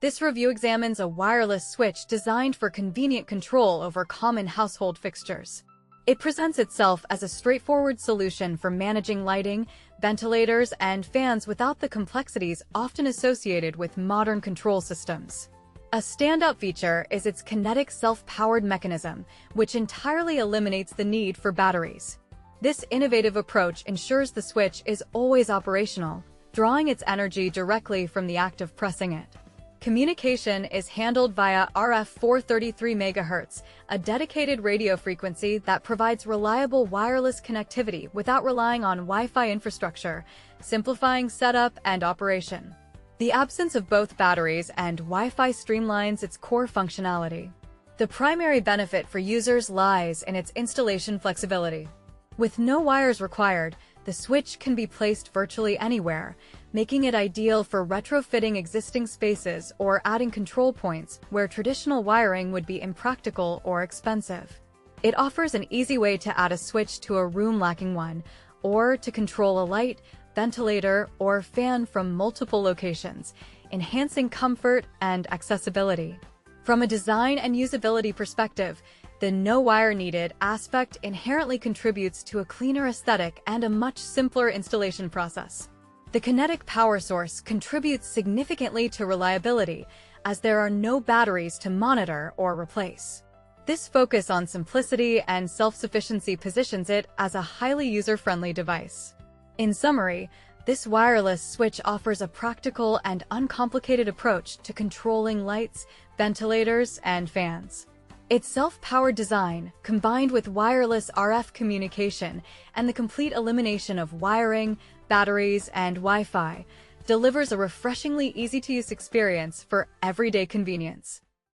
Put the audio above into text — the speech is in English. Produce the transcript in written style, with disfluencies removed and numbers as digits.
This review examines a wireless switch designed for convenient control over common household fixtures. It presents itself as a straightforward solution for managing lighting, ventilators, and fans without the complexities often associated with modern control systems. A standout feature is its kinetic self-powered mechanism, which entirely eliminates the need for batteries. This innovative approach ensures the switch is always operational, drawing its energy directly from the act of pressing it. Communication is handled via RF 433 MHz, a dedicated radio frequency that provides reliable wireless connectivity without relying on Wi-Fi infrastructure, simplifying setup and operation. The absence of both batteries and Wi-Fi streamlines its core functionality. The primary benefit for users lies in its installation flexibility. With no wires required, the switch can be placed virtually anywhere, making it ideal for retrofitting existing spaces or adding control points where traditional wiring would be impractical or expensive. It offers an easy way to add a switch to a room lacking one, or to control a light, ventilator, or fan from multiple locations, enhancing comfort and accessibility. From a design and usability perspective, the no wire needed aspect inherently contributes to a cleaner aesthetic and a much simpler installation process. The kinetic power source contributes significantly to reliability, as there are no batteries to monitor or replace. This focus on simplicity and self-sufficiency positions it as a highly user-friendly device. In summary, this wireless switch offers a practical and uncomplicated approach to controlling lights, ventilators, and fans. Its self-powered design, combined with wireless RF communication and the complete elimination of wiring, batteries, and Wi-Fi, delivers a refreshingly easy-to-use experience for everyday convenience.